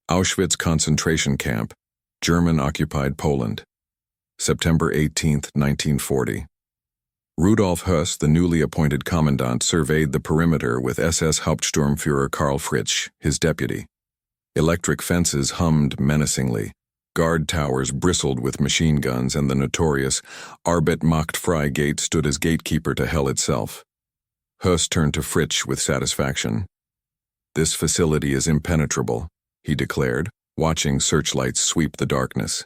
Auschwitz concentration camp, German-occupied Poland. September 18, 1940. Rudolf Höss, the newly appointed commandant, surveyed the perimeter with SS Hauptsturmführer Karl Fritsch, his deputy. Electric fences hummed menacingly. Guard towers bristled with machine guns, and the notorious Arbeit macht frei gate stood as gatekeeper to hell itself. Höss turned to Fritsch with satisfaction. "This facility is impenetrable," he declared, watching searchlights sweep the darkness.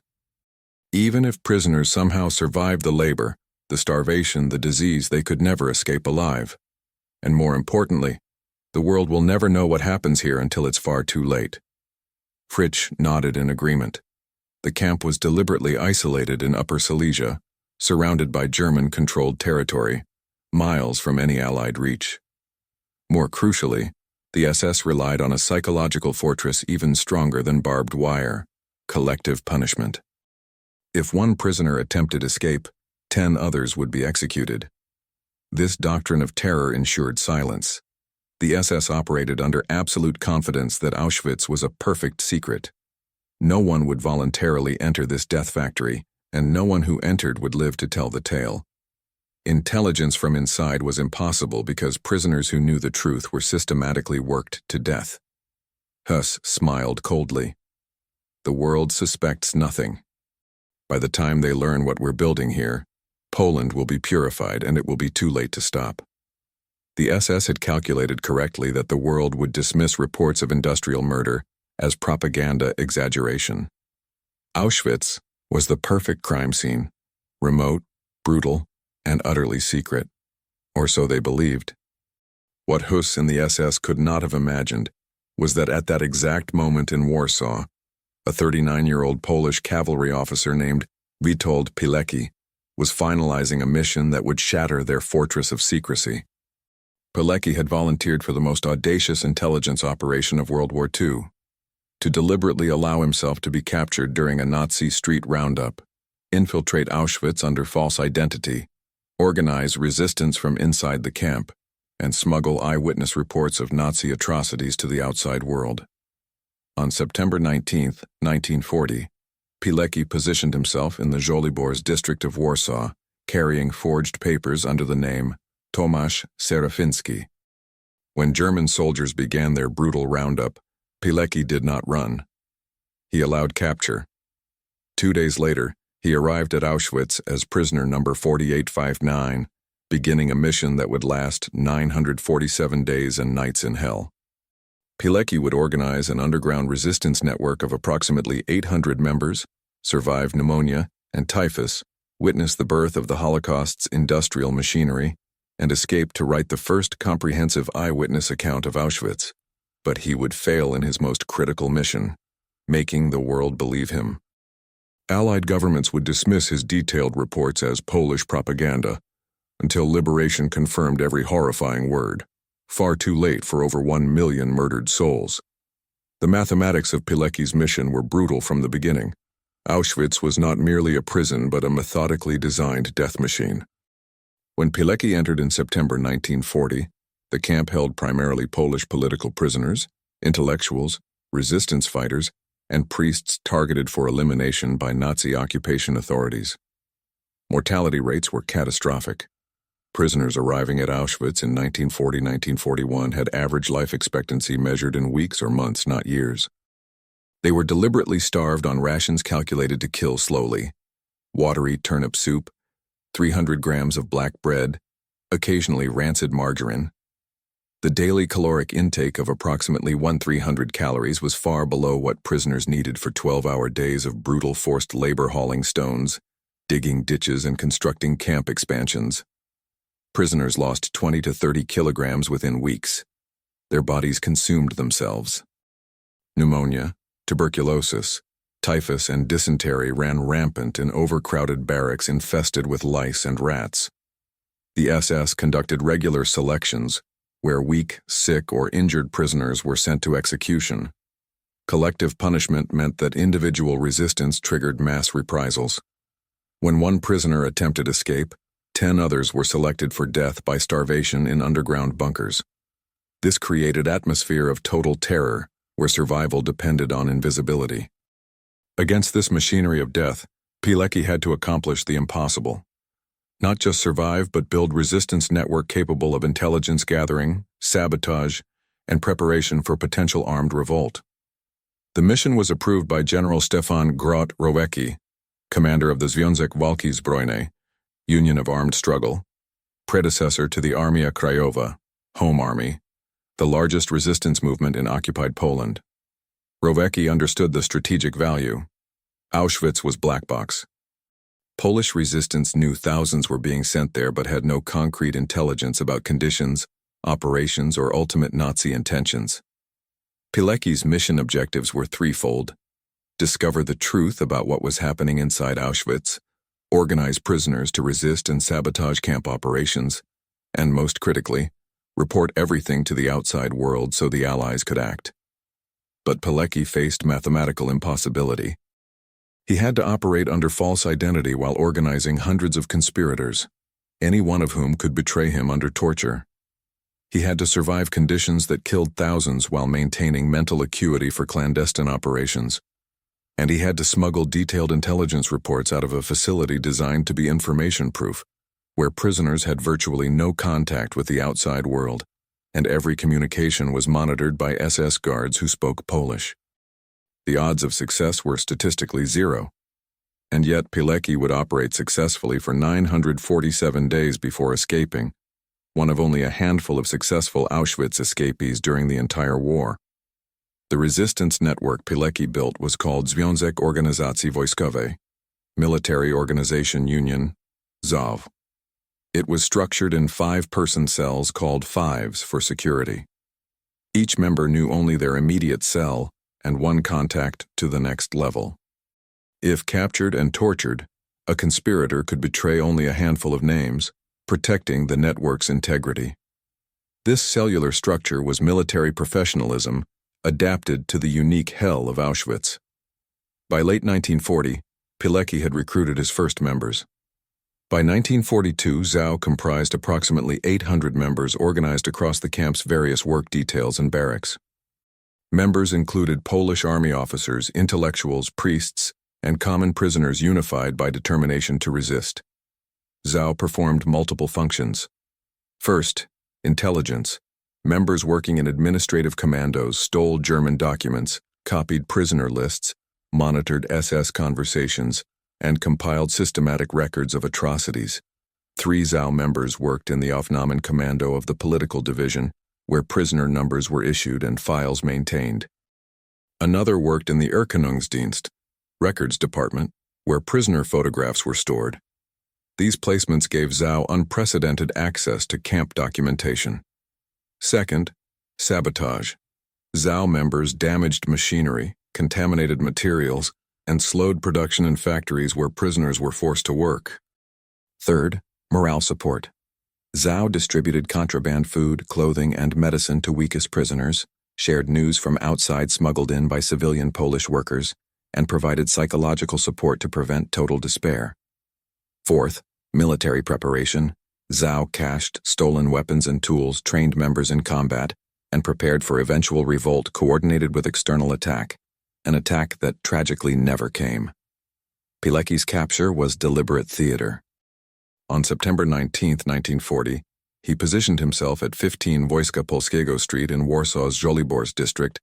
"Even if prisoners somehow survived the labor, the starvation, the disease, they could never escape alive. And more importantly, the world will never know what happens here until it's far too late." Fritsch nodded in agreement. The camp was deliberately isolated in Upper Silesia, surrounded by German-controlled territory, miles from any Allied reach. More crucially, the SS relied on a psychological fortress even stronger than barbed wire: collective punishment. If one prisoner attempted escape, 10 others would be executed. This doctrine of terror ensured silence. The SS operated under absolute confidence that Auschwitz was a perfect secret. No one would voluntarily enter this death factory, and no one who entered would live to tell the tale. Intelligence from inside was impossible because prisoners who knew the truth were systematically worked to death. Höss smiled coldly. "The world suspects nothing. By the time they learn what we're building here, Poland will be purified and it will be too late to stop." The SS had calculated correctly that the world would dismiss reports of industrial murder as propaganda exaggeration. Auschwitz was the perfect crime scene: remote, brutal, and utterly secret. Or so they believed. What Höss and the SS could not have imagined was that at that exact moment in Warsaw, a 39-year-old Polish cavalry officer named Witold Pilecki was finalizing a mission that would shatter their fortress of secrecy. Pilecki had volunteered for the most audacious intelligence operation of World War II: to deliberately allow himself to be captured during a Nazi street roundup, infiltrate Auschwitz under false identity, organize resistance from inside the camp, and smuggle eyewitness reports of Nazi atrocities to the outside world. On September 19, 1940, Pilecki positioned himself in the Żoliborz district of Warsaw, carrying forged papers under the name Tomasz Serafiński. When German soldiers began their brutal roundup, Pilecki did not run. He allowed capture. 2 days later, he arrived at Auschwitz as prisoner number 4859, beginning a mission that would last 947 days and nights in hell. Pilecki would organize an underground resistance network of approximately 800 members, survive pneumonia and typhus, witness the birth of the Holocaust's industrial machinery, and escape to write the first comprehensive eyewitness account of Auschwitz. But he would fail in his most critical mission: making the world believe him. Allied governments would dismiss his detailed reports as Polish propaganda, until liberation confirmed every horrifying word. Far too late for over 1 million murdered souls. The mathematics of Pilecki's mission were brutal from the beginning. Auschwitz was not merely a prison but a methodically designed death machine. When Pilecki entered in September 1940, the camp held primarily Polish political prisoners, intellectuals, resistance fighters, and priests targeted for elimination by Nazi occupation authorities. Mortality rates were catastrophic. Prisoners arriving at Auschwitz in 1940-1941 had average life expectancy measured in weeks or months, not years. They were deliberately starved on rations calculated to kill slowly: watery turnip soup, 300 grams of black bread, occasionally rancid margarine. The daily caloric intake of approximately 1,300 calories was far below what prisoners needed for 12-hour days of brutal forced labor hauling stones, digging ditches, and constructing camp expansions. Prisoners lost 20 to 30 kilograms within weeks. Their bodies consumed themselves. Pneumonia, tuberculosis, typhus, and dysentery ran rampant in overcrowded barracks infested with lice and rats. The SS conducted regular selections, where weak, sick, or injured prisoners were sent to execution. Collective punishment meant that individual resistance triggered mass reprisals. When one prisoner attempted escape, 10 others were selected for death by starvation in underground bunkers. This created an atmosphere of total terror, where survival depended on invisibility. Against this machinery of death, Pilecki had to accomplish the impossible. Not just survive, but build resistance network capable of intelligence gathering, sabotage, and preparation for potential armed revolt. The mission was approved by General Stefan Groth-Rowecki, commander of the Związek Walki Zbrojnej, Union of Armed Struggle, predecessor to the Armia Krajowa, Home Army, the largest resistance movement in occupied Poland. Rowecki understood the strategic value. Auschwitz was black box. Polish resistance knew thousands were being sent there but had no concrete intelligence about conditions, operations, or ultimate Nazi intentions. Pilecki's mission objectives were threefold: discover the truth about what was happening inside Auschwitz, organize prisoners to resist and sabotage camp operations, and most critically, report everything to the outside world so the Allies could act. But Pilecki faced mathematical impossibility. He had to operate under false identity while organizing hundreds of conspirators, any one of whom could betray him under torture. He had to survive conditions that killed thousands while maintaining mental acuity for clandestine operations. And he had to smuggle detailed intelligence reports out of a facility designed to be information-proof, where prisoners had virtually no contact with the outside world, and every communication was monitored by SS guards who spoke Polish. The odds of success were statistically zero, and yet Pilecki would operate successfully for 947 days before escaping, one of only a handful of successful Auschwitz escapees during the entire war. The resistance network Pilecki built was called Związek Organizacji Wojskowej, Military Organization Union, ZOW. It was structured in 5-person cells called fives for security. Each member knew only their immediate cell and one contact to the next level. If captured and tortured, a conspirator could betray only a handful of names, protecting the network's integrity. This cellular structure was military professionalism adapted to the unique hell of Auschwitz. By late 1940, Pilecki had recruited his first members. By 1942, ZOW comprised approximately 800 members organized across the camp's various work details and barracks. Members included Polish army officers, intellectuals, priests, and common prisoners unified by determination to resist. ZOW performed multiple functions. First, intelligence. Members working in administrative commandos stole German documents, copied prisoner lists, monitored SS conversations, and compiled systematic records of atrocities. 3 ZOW members worked in the Aufnahmen Commando of the political division, where prisoner numbers were issued and files maintained. Another worked in the Erkennungsdienst, records department, where prisoner photographs were stored. These placements gave ZOW unprecedented access to camp documentation. Second, sabotage. ZOW members damaged machinery, contaminated materials, and slowed production in factories where prisoners were forced to work. Third, morale support. ZOW distributed contraband food, clothing, and medicine to weakest prisoners, shared news from outside smuggled in by civilian Polish workers, and provided psychological support to prevent total despair. Fourth, military preparation. ZOW cached stolen weapons and tools, trained members in combat, and prepared for eventual revolt coordinated with external attack, an attack that tragically never came. Pilecki's capture was deliberate theater. On September 19, 1940, he positioned himself at 15 Wojska Polskiego Street in Warsaw's Żoliborz district,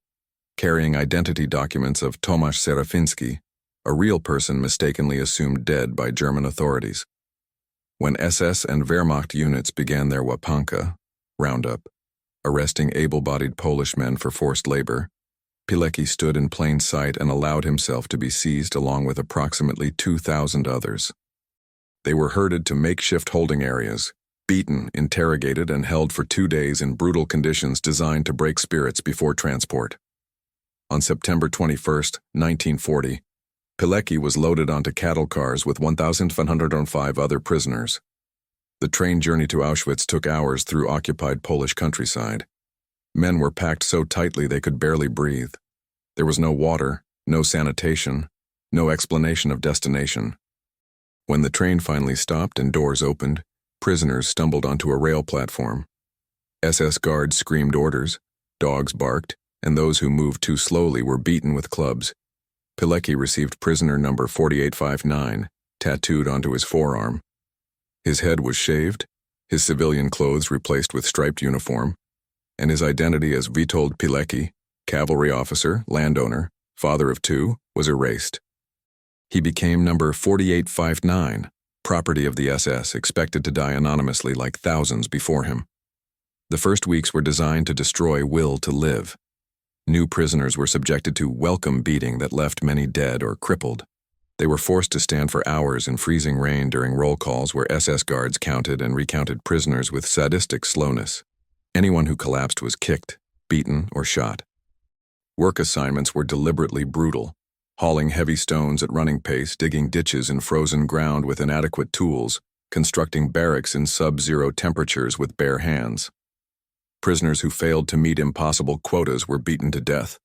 carrying identity documents of Tomasz Serafiński, a real person mistakenly assumed dead by German authorities. When SS and Wehrmacht units began their łapanka, roundup, arresting able-bodied Polish men for forced labor, Pilecki stood in plain sight and allowed himself to be seized along with approximately 2,000 others. They were herded to makeshift holding areas, beaten, interrogated, and held for 2 days in brutal conditions designed to break spirits before transport. On September 21, 1940, Pilecki was loaded onto cattle cars with 1,105 other prisoners. The train journey to Auschwitz took hours through occupied Polish countryside. Men were packed so tightly they could barely breathe. There was no water, no sanitation, no explanation of destination. When the train finally stopped and doors opened, prisoners stumbled onto a rail platform. SS guards screamed orders, dogs barked, and those who moved too slowly were beaten with clubs. Pilecki received prisoner number 4859 tattooed onto his forearm. His head was shaved, his civilian clothes replaced with striped uniform, and his identity as Witold Pilecki, cavalry officer, landowner, father of two, was erased. He became number 4859, property of the SS, expected to die anonymously like thousands before him. The first weeks were designed to destroy will to live. New prisoners were subjected to welcome beating that left many dead or crippled. They were forced to stand for hours in freezing rain during roll calls where SS guards counted and recounted prisoners with sadistic slowness. Anyone who collapsed was kicked, beaten, or shot. Work assignments were deliberately brutal, hauling heavy stones at running pace, digging ditches in frozen ground with inadequate tools, constructing barracks in sub-zero temperatures with bare hands. Prisoners who failed to meet impossible quotas were beaten to death.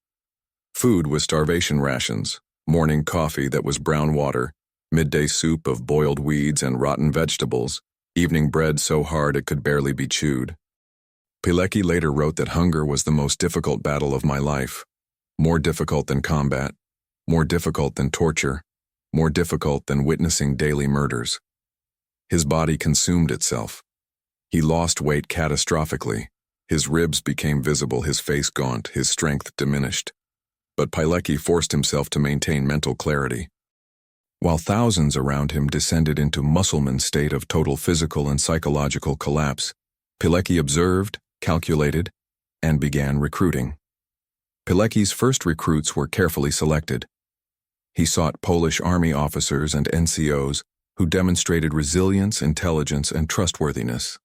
Food was starvation rations, morning coffee that was brown water, midday soup of boiled weeds and rotten vegetables, evening bread so hard it could barely be chewed. Pilecki later wrote that hunger was the most difficult battle of my life, more difficult than combat, more difficult than torture, more difficult than witnessing daily murders. His body consumed itself. He lost weight catastrophically. His ribs became visible, his face gaunt, his strength diminished. But Pilecki forced himself to maintain mental clarity. While thousands around him descended into Musselman state of total physical and psychological collapse, Pilecki observed, calculated, and began recruiting. Pilecki's first recruits were carefully selected. He sought Polish army officers and NCOs who demonstrated resilience, intelligence, and trustworthiness.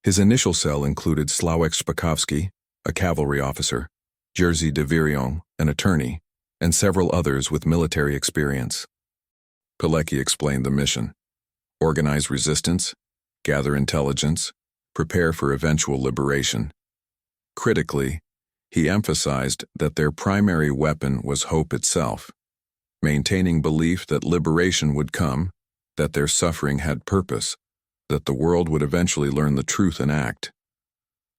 His initial cell included Sławek Szpakowski, a cavalry officer, Jerzy de Virion, an attorney, and several others with military experience. Pilecki explained the mission: organize resistance, gather intelligence, prepare for eventual liberation. Critically, he emphasized that their primary weapon was hope itself, maintaining belief that liberation would come, that their suffering had purpose, that the world would eventually learn the truth and act.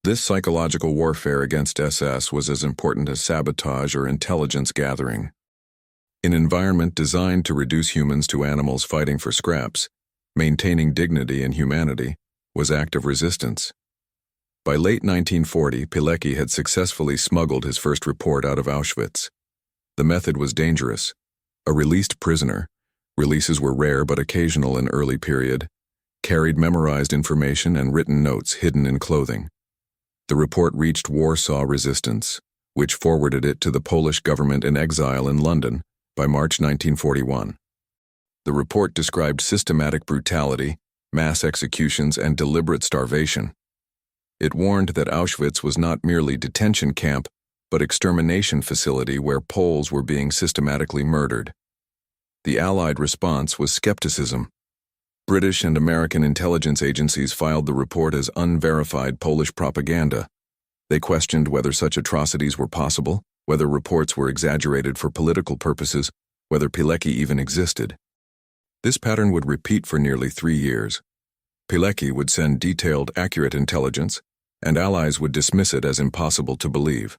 This psychological warfare against SS was as important as sabotage or intelligence gathering. In an environment designed to reduce humans to animals fighting for scraps, maintaining dignity and humanity was active resistance. By late 1940, Pilecki had successfully smuggled his first report out of Auschwitz. The method was dangerous. A released prisoner, releases were rare but occasional in early period, carried memorized information and written notes hidden in clothing. The report reached Warsaw resistance, which forwarded it to the Polish government in exile in London by March 1941. The report described systematic brutality, mass executions, and deliberate starvation. It warned that Auschwitz was not merely detention camp, but extermination facility where Poles were being systematically murdered. The Allied response was skepticism. British and American intelligence agencies filed the report as unverified Polish propaganda. They questioned whether such atrocities were possible, whether reports were exaggerated for political purposes, whether Pilecki even existed. This pattern would repeat for nearly 3 years. Pilecki would send detailed, accurate intelligence, and Allies would dismiss it as impossible to believe.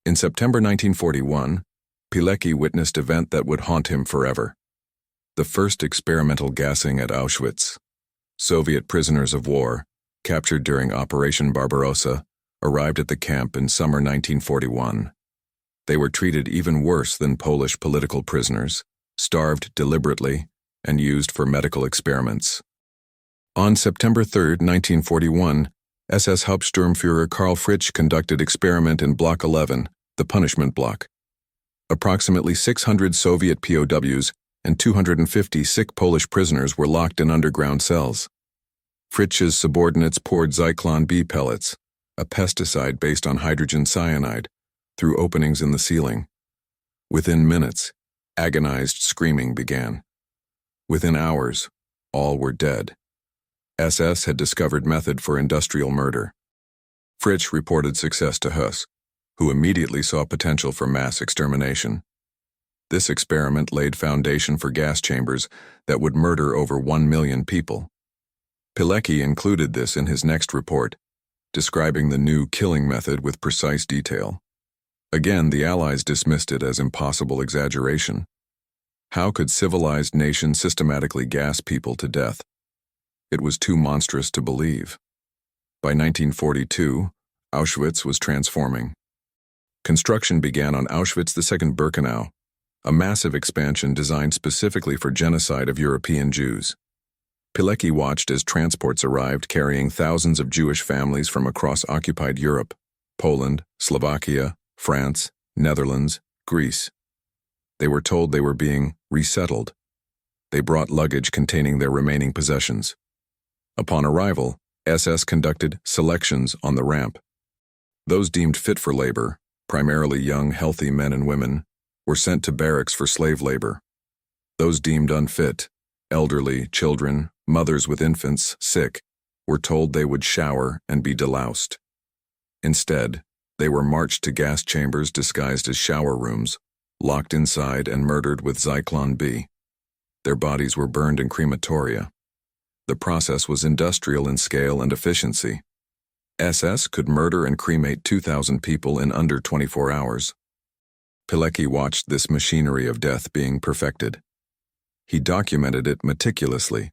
In September 1941, Pilecki witnessed an event that would haunt him forever: the first experimental gassing at Auschwitz. Soviet prisoners of war, captured during Operation Barbarossa, arrived at the camp in summer 1941. They were treated even worse than Polish political prisoners, starved deliberately, and used for medical experiments. On September 3, 1941, SS Hauptsturmführer Karl Fritsch conducted experiment in Block 11, the punishment block. Approximately 600 Soviet POWs and 250 sick Polish prisoners were locked in underground cells. Fritsch's subordinates poured Zyklon B pellets, a pesticide based on hydrogen cyanide, through openings in the ceiling. Within minutes, agonized screaming began. Within hours, all were dead. SS had discovered method for industrial murder. Fritsch reported success to Höss, who immediately saw potential for mass extermination. This experiment laid foundation for gas chambers that would murder over 1 million people. Pilecki included this in his next report, describing the new killing method with precise detail. Again, the Allies dismissed it as impossible exaggeration. How could civilized nations systematically gas people to death? It was too monstrous to believe. By 1942, Auschwitz was transforming. Construction began on Auschwitz II Birkenau, a massive expansion designed specifically for genocide of European Jews. Pilecki watched as transports arrived carrying thousands of Jewish families from across occupied Europe, Poland, Slovakia, France, Netherlands, Greece. They were told they were being resettled. They brought luggage containing their remaining possessions. Upon arrival, SS conducted selections on the ramp. Those deemed fit for labor, primarily young, healthy men and women, were sent to barracks for slave labor. Those deemed unfit, elderly, children, mothers with infants, sick, were told they would shower and be deloused. Instead, they were marched to gas chambers disguised as shower rooms, locked inside and murdered with Zyklon B. Their bodies were burned in crematoria. The process was industrial in scale and efficiency. SS could murder and cremate 2,000 people in under 24 hours. Pilecki watched this machinery of death being perfected. He documented it meticulously: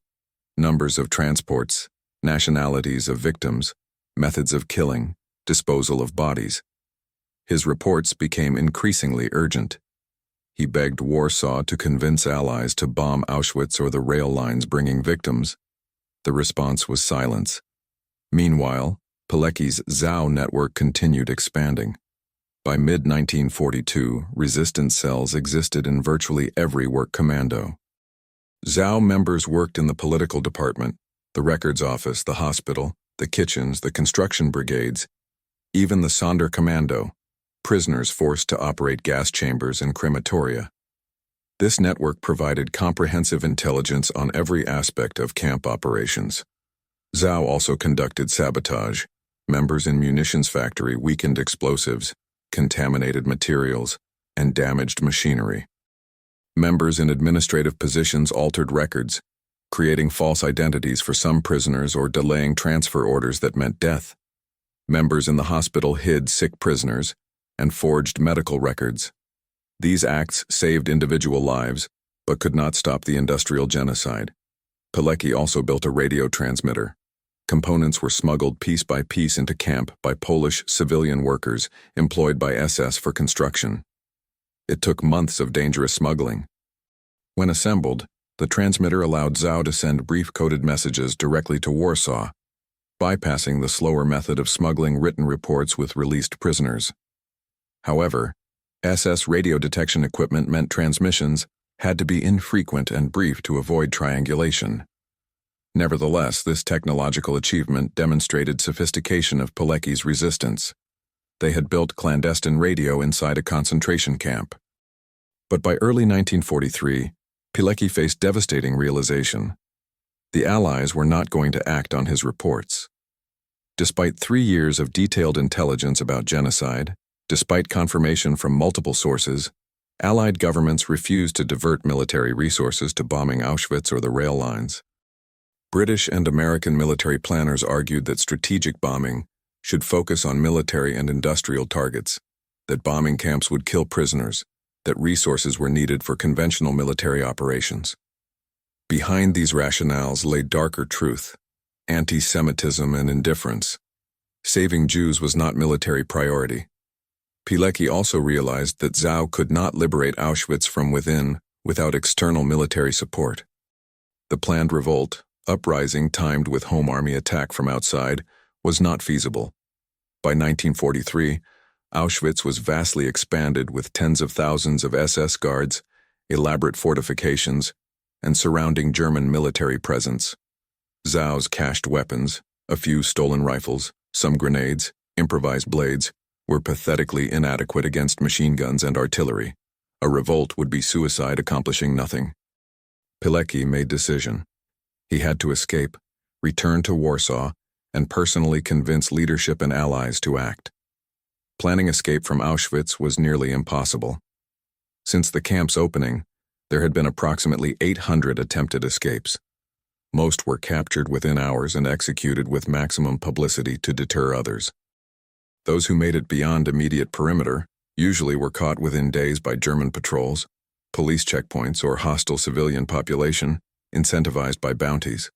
numbers of transports, nationalities of victims, methods of killing, disposal of bodies. His reports became increasingly urgent. He begged Warsaw to convince Allies to bomb Auschwitz or the rail lines bringing victims. The response was silence. Meanwhile, Pilecki's ZOW network continued expanding. By mid-1942, resistance cells existed in virtually every work commando. ZOW members worked in the political department, the records office, the hospital, the kitchens, the construction brigades, even the Sonderkommando, prisoners forced to operate gas chambers and crematoria. This network provided comprehensive intelligence on every aspect of camp operations. ZOW also conducted sabotage. Members in munitions factory weakened explosives, contaminated materials, and damaged machinery. Members in administrative positions altered records, creating false identities for some prisoners or delaying transfer orders that meant death. Members in the hospital hid sick prisoners and forged medical records. These acts saved individual lives, but could not stop the industrial genocide. Pilecki also built a radio transmitter. Components were smuggled piece by piece into camp by Polish civilian workers employed by SS for construction. It took months of dangerous smuggling. When assembled, the transmitter allowed ZOW to send brief coded messages directly to Warsaw, bypassing the slower method of smuggling written reports with released prisoners. However, SS radio detection equipment meant transmissions had to be infrequent and brief to avoid triangulation. Nevertheless, this technological achievement demonstrated sophistication of Pilecki's resistance. They had built clandestine radio inside a concentration camp. But by early 1943, Pilecki faced devastating realization. The Allies were not going to act on his reports. Despite 3 years of detailed intelligence about genocide, despite confirmation from multiple sources, Allied governments refused to divert military resources to bombing Auschwitz or the rail lines. British and American military planners argued that strategic bombing should focus on military and industrial targets, that bombing camps would kill prisoners, that resources were needed for conventional military operations. Behind these rationales lay darker truth: anti-Semitism and indifference. Saving Jews was not military priority. Pilecki also realized that ZOW could not liberate Auschwitz from within without external military support. The planned revolt, uprising timed with Home Army attack from outside, was not feasible. By 1943, Auschwitz was vastly expanded with tens of thousands of SS guards, elaborate fortifications, and surrounding German military presence. ZOW's cached weapons, a few stolen rifles, some grenades, improvised blades, were pathetically inadequate against machine guns and artillery. A revolt would be suicide, accomplishing nothing. Pilecki made decision. He had to escape, return to Warsaw, and personally convince leadership and allies to act. Planning escape from Auschwitz was nearly impossible. Since the camp's opening, there had been approximately 800 attempted escapes. Most were captured within hours and executed with maximum publicity to deter others. Those who made it beyond immediate perimeter, usually were caught within days by German patrols, police checkpoints, or hostile civilian population, incentivized by bounties.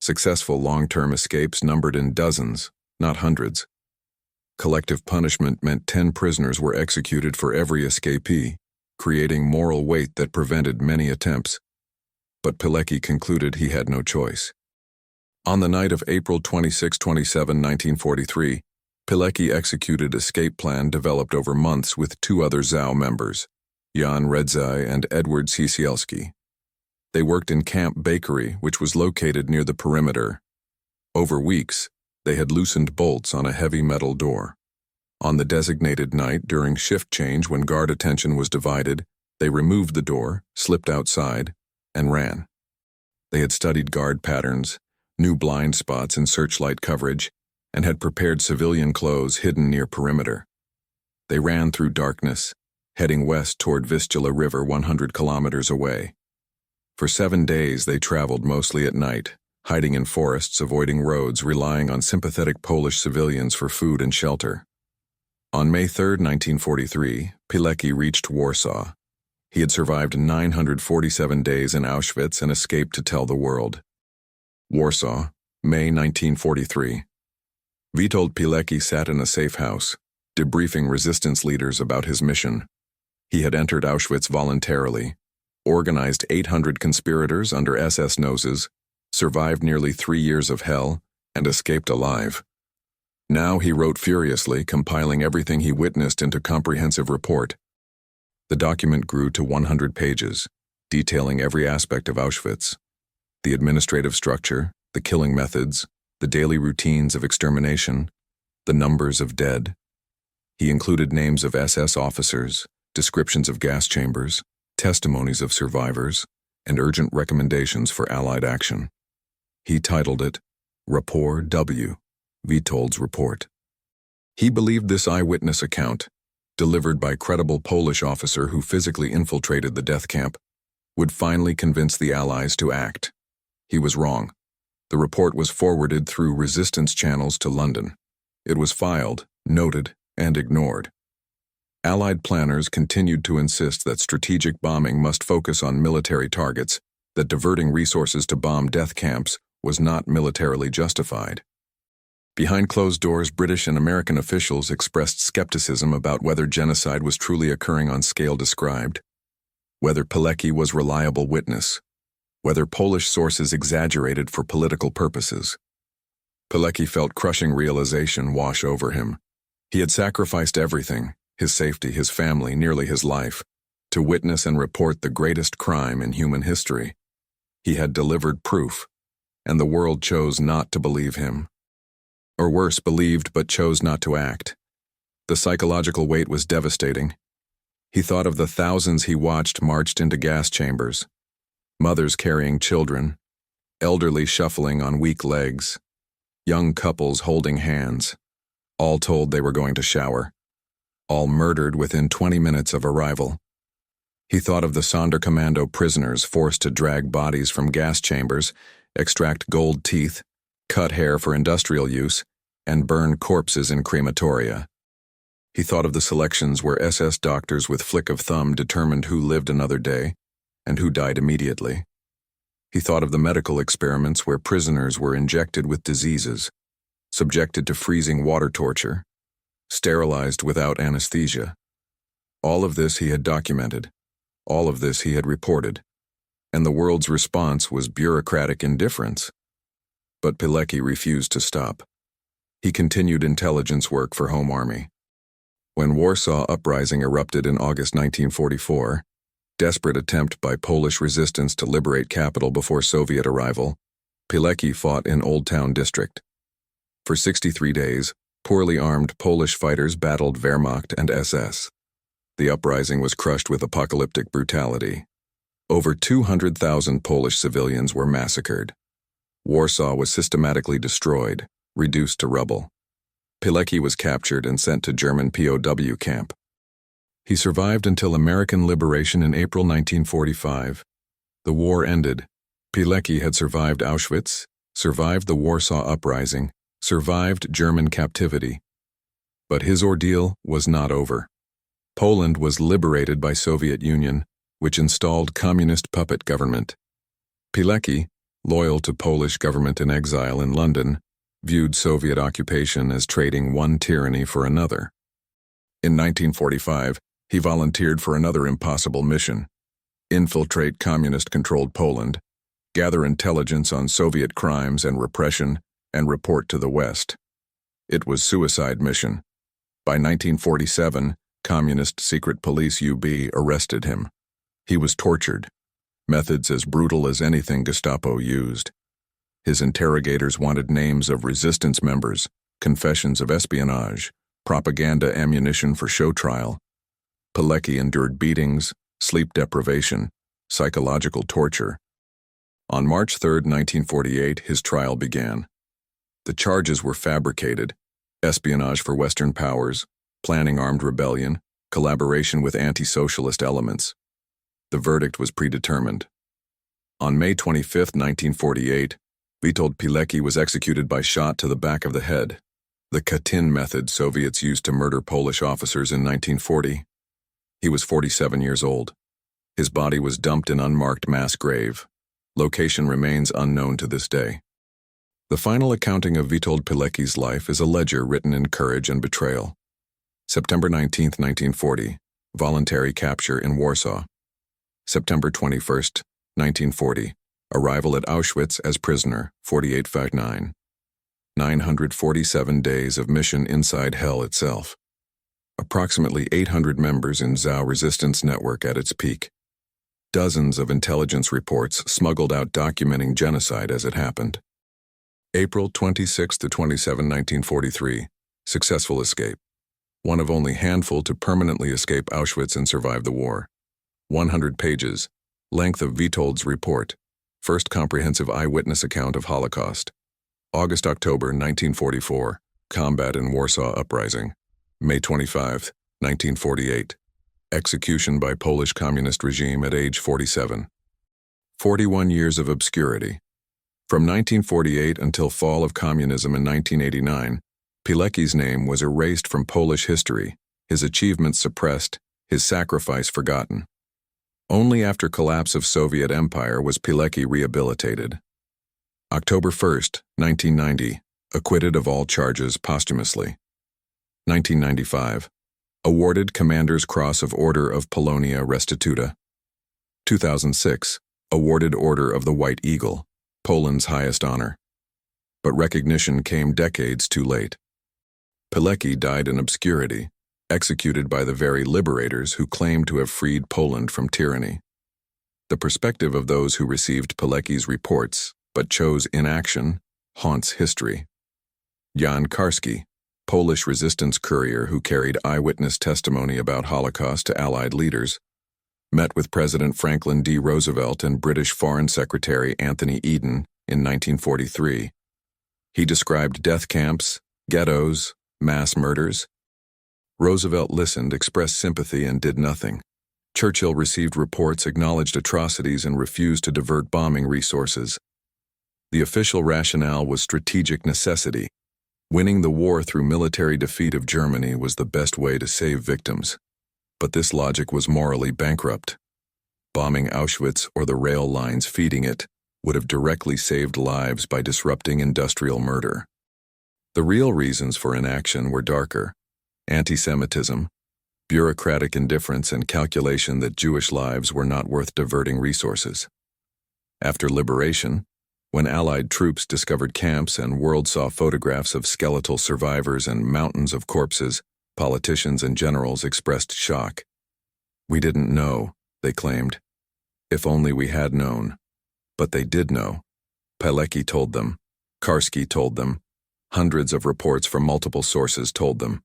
Successful long-term escapes numbered in dozens, not hundreds. Collective punishment meant 10 prisoners were executed for every escapee, creating moral weight that prevented many attempts. But Pilecki concluded he had no choice. On the night of April 26–27, 1943, Pilecki executed escape plan developed over months with 2 other ZOW members, Jan Redzai and Edward Cisielski. They worked in Camp Bakery, which was located near the perimeter. Over weeks, they had loosened bolts on a heavy metal door. On the designated night during shift change when guard attention was divided, they removed the door, slipped outside, and ran. They had studied guard patterns, knew blind spots in searchlight coverage, and had prepared civilian clothes hidden near perimeter. They ran through darkness, heading west toward Vistula River 100 kilometers away. For 7 days they traveled mostly at night, hiding in forests, avoiding roads, relying on sympathetic Polish civilians for food and shelter. On May 3, 1943, Pilecki reached Warsaw. He had survived 947 days in Auschwitz and escaped to tell the world. Warsaw, May 1943. Witold Pilecki sat in a safe house, debriefing resistance leaders about his mission. He had entered Auschwitz voluntarily, organized 800 conspirators under SS noses, survived nearly 3 years of hell, and escaped alive. Now he wrote furiously, compiling everything he witnessed into a comprehensive report. The document grew to 100 pages, detailing every aspect of Auschwitz: the administrative structure, the killing methods, the daily routines of extermination, the numbers of dead. He included names of SS officers, descriptions of gas chambers, testimonies of survivors, and urgent recommendations for Allied action. He titled it, Rapport W, Witold's Report. He believed this eyewitness account, delivered by a credible Polish officer who physically infiltrated the death camp, would finally convince the Allies to act. He was wrong. The report was forwarded through resistance channels to London. It was filed, noted, and ignored. Allied planners continued to insist that strategic bombing must focus on military targets, that diverting resources to bomb death camps was not militarily justified. Behind closed doors, British and American officials expressed skepticism about whether genocide was truly occurring on scale described, whether Pilecki was a reliable witness, whether Polish sources exaggerated for political purposes. Pilecki felt crushing realization wash over him. He had sacrificed everything, his safety, his family, nearly his life, to witness and report the greatest crime in human history. He had delivered proof, and the world chose not to believe him. Or worse, believed but chose not to act. The psychological weight was devastating. He thought of the thousands he watched marched into gas chambers, mothers carrying children, elderly shuffling on weak legs, young couples holding hands, all told they were going to shower, all murdered within 20 minutes of arrival. He thought of the Sonderkommando prisoners forced to drag bodies from gas chambers, extract gold teeth, cut hair for industrial use, and burn corpses in crematoria. He thought of the selections where SS doctors with flick of thumb determined who lived another day and who died immediately. He thought of the medical experiments where prisoners were injected with diseases, subjected to freezing water torture, sterilized without anesthesia. All of this he had documented. All of this he had reported. And the world's response was bureaucratic indifference. But Pilecki refused to stop. He continued intelligence work for Home Army. When Warsaw Uprising erupted in August 1944, desperate attempt by Polish resistance to liberate capital before Soviet arrival, Pilecki fought in Old Town District. For 63 days, poorly armed Polish fighters battled Wehrmacht and SS. The uprising was crushed with apocalyptic brutality. Over 200,000 Polish civilians were massacred. Warsaw was systematically destroyed, reduced to rubble. Pilecki was captured and sent to German POW camp. He survived until American liberation in April 1945. The war ended. Pilecki had survived Auschwitz, survived the Warsaw Uprising, survived German captivity. But his ordeal was not over. Poland was liberated by Soviet Union, which installed communist puppet government. Pilecki, loyal to Polish government in exile in London, viewed Soviet occupation as trading one tyranny for another. In 1945, he volunteered for another impossible mission: infiltrate communist-controlled Poland, gather intelligence on Soviet crimes and repression, and report to the West. It was suicide mission. By 1947, Communist Secret Police UB arrested him. He was tortured, methods as brutal as anything Gestapo used. His interrogators wanted names of resistance members, confessions of espionage, propaganda ammunition for show trial. Pilecki endured beatings, sleep deprivation, psychological torture. On March 3, 1948, his trial began. The charges were fabricated: espionage for Western powers, planning armed rebellion, collaboration with anti-socialist elements. The verdict was predetermined. On May 25, 1948, Witold Pilecki was executed by shot to the back of the head, the Katyn method Soviets used to murder Polish officers in 1940. He was 47 years old. His body was dumped in unmarked mass grave. Location remains unknown to this day. The final accounting of Witold Pilecki's life is a ledger written in courage and betrayal. September 19, 1940, voluntary capture in Warsaw. September 21, 1940, arrival at Auschwitz as prisoner, 4859. 947 days of mission inside hell itself. Approximately 800 members in ZOW resistance network at its peak. Dozens of intelligence reports smuggled out documenting genocide as it happened. April 26 to 27, 1943, successful escape. One of only handful to permanently escape Auschwitz and survive the war. 100 pages, length of Witold's report, first comprehensive eyewitness account of Holocaust. August-October 1944, combat in Warsaw Uprising. May 25, 1948, execution by Polish communist regime at age 47. 41 years of obscurity. From 1948 until fall of communism in 1989, Pilecki's name was erased from Polish history, his achievements suppressed, his sacrifice forgotten. Only after collapse of Soviet Empire was Pilecki rehabilitated. October 1, 1990, acquitted of all charges posthumously. 1995, awarded Commander's Cross of Order of Polonia Restituta. 2006, awarded Order of the White Eagle, Poland's highest honor. But recognition came decades too late. Pilecki died in obscurity, executed by the very liberators who claimed to have freed Poland from tyranny. The perspective of those who received Pilecki's reports but chose inaction haunts history. Jan Karski, Polish resistance courier who carried eyewitness testimony about Holocaust to Allied leaders, met with President Franklin D. Roosevelt and British Foreign Secretary Anthony Eden in 1943. He described death camps, ghettos, mass murders. Roosevelt listened, expressed sympathy, and did nothing. Churchill received reports, acknowledged atrocities, and refused to divert bombing resources. The official rationale was strategic necessity. Winning the war through military defeat of Germany was the best way to save victims. But this logic was morally bankrupt. Bombing Auschwitz or the rail lines feeding it would have directly saved lives by disrupting industrial murder. The real reasons for inaction were darker: anti-Semitism, bureaucratic indifference, and calculation that Jewish lives were not worth diverting resources. After liberation, when Allied troops discovered camps and world saw photographs of skeletal survivors and mountains of corpses, politicians and generals expressed shock. We didn't know, they claimed. If only we had known. But they did know. Pilecki told them. Karski told them. Hundreds of reports from multiple sources told them.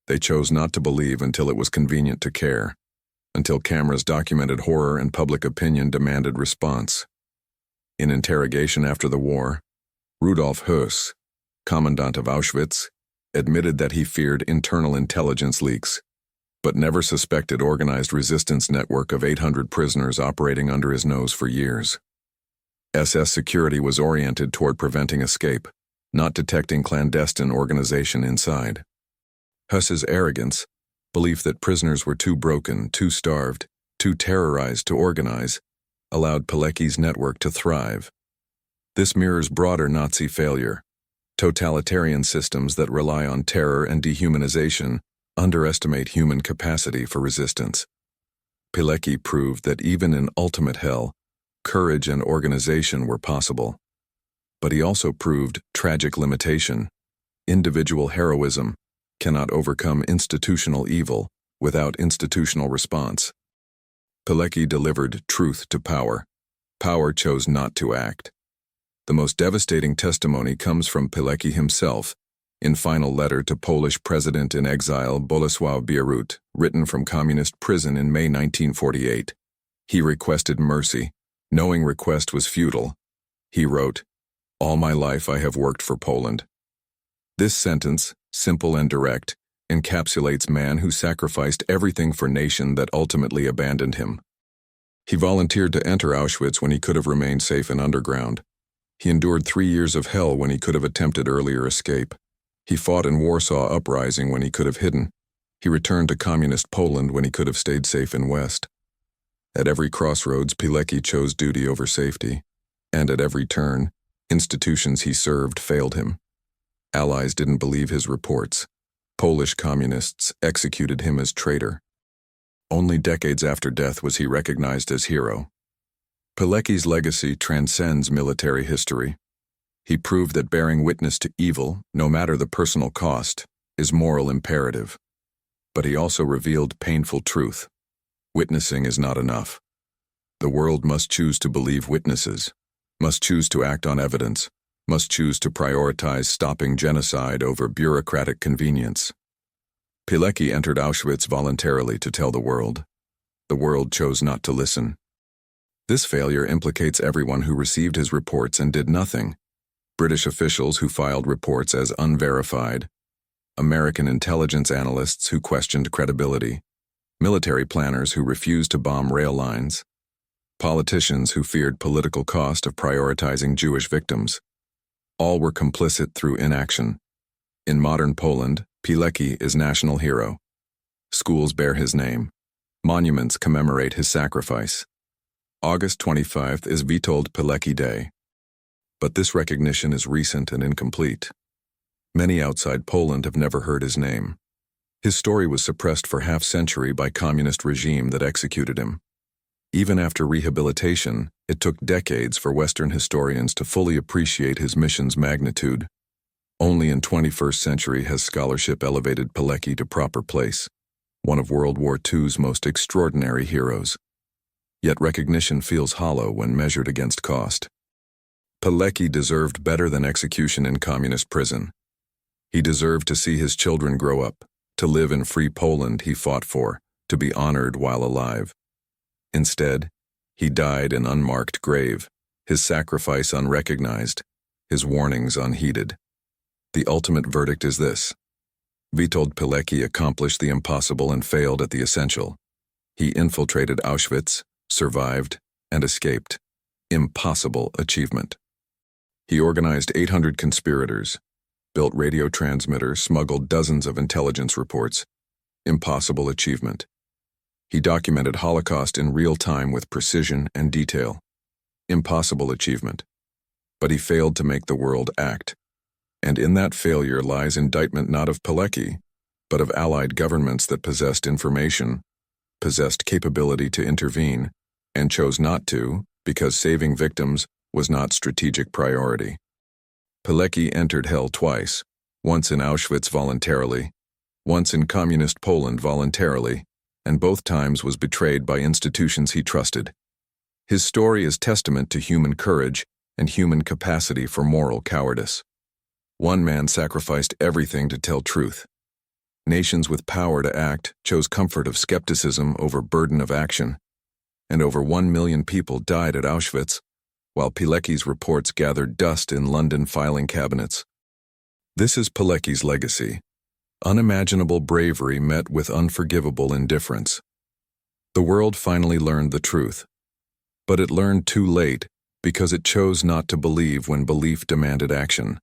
They chose not to believe until it was convenient to care, until cameras documented horror and public opinion demanded response. In interrogation after the war, Rudolf Höss, commandant of Auschwitz, admitted that he feared internal intelligence leaks, but never suspected organized resistance network of 800 prisoners operating under his nose for years. SS security was oriented toward preventing escape, not detecting clandestine organization inside. Höss's arrogance, Belief that prisoners were too broken, too starved, too terrorized to organize, allowed Pilecki's network to thrive. This mirrors broader Nazi failure. Totalitarian systems that rely on terror and dehumanization underestimate human capacity for resistance. Pilecki proved that even in ultimate hell, courage and organization were possible. But he also proved tragic limitation. Individual heroism cannot overcome institutional evil without institutional response. Pilecki delivered truth to power. Power chose not to act. The most devastating testimony comes from Pilecki himself, in final letter to Polish president in exile Bolesław Bierut, written from communist prison in May 1948. He requested mercy, knowing request was futile. He wrote, "All my life I have worked for Poland." This sentence, simple and direct, encapsulates man who sacrificed everything for nation that ultimately abandoned him. He volunteered to enter Auschwitz when he could have remained safe and underground. He endured 3 years of hell when he could have attempted earlier escape. He fought in Warsaw Uprising when he could have hidden. He returned to communist Poland when he could have stayed safe in West. At every crossroads, Pilecki chose duty over safety. And at every turn, institutions he served failed him. Allies didn't believe his reports. Polish communists executed him as traitor. Only decades after death was he recognized as hero. Pilecki's legacy transcends military history. He proved that bearing witness to evil, no matter the personal cost, is moral imperative. But he also revealed painful truth. Witnessing is not enough. The world must choose to believe witnesses, must choose to act on evidence, must choose to prioritize stopping genocide over bureaucratic convenience. Pilecki entered Auschwitz voluntarily to tell the world. The world chose not to listen. This failure implicates everyone who received his reports and did nothing. British officials who filed reports as unverified, American intelligence analysts who questioned credibility, military planners who refused to bomb rail lines, politicians who feared political cost of prioritizing Jewish victims. All were complicit through inaction. In modern Poland, Pilecki is national hero. Schools bear his name. Monuments commemorate his sacrifice. August 25th is Witold Pilecki Day. But this recognition is recent and incomplete. Many outside Poland have never heard his name. His story was suppressed for half-century by communist regime that executed him. Even after rehabilitation, it took decades for Western historians to fully appreciate his mission's magnitude. Only in 21st century has scholarship elevated Pilecki to proper place, one of World War II's most extraordinary heroes. Yet recognition feels hollow when measured against cost. Pilecki deserved better than execution in communist prison. He deserved to see his children grow up, to live in free Poland he fought for, to be honored while alive. Instead, he died in unmarked grave, his sacrifice unrecognized, his warnings unheeded. The ultimate verdict is this: Witold Pilecki accomplished the impossible and failed at the essential. He infiltrated Auschwitz, survived, and escaped. Impossible achievement. He organized 800 conspirators, built radio transmitters, smuggled dozens of intelligence reports. Impossible achievement. He documented Holocaust in real time with precision and detail. Impossible achievement. But he failed to make the world act. And in that failure lies indictment not of Pilecki, but of Allied governments that possessed information, possessed capability to intervene, and chose not to because saving victims was not strategic priority. Pilecki entered hell twice, once in Auschwitz voluntarily, once in communist Poland voluntarily, and both times was betrayed by institutions he trusted. His story is testament to human courage and human capacity for moral cowardice. One man sacrificed everything to tell truth. Nations with power to act chose comfort of skepticism over burden of action. And over 1 million people died at Auschwitz, while Pilecki's reports gathered dust in London filing cabinets. This is Pilecki's legacy. Unimaginable bravery met with unforgivable indifference. The world finally learned the truth. But it learned too late because it chose not to believe when belief demanded action.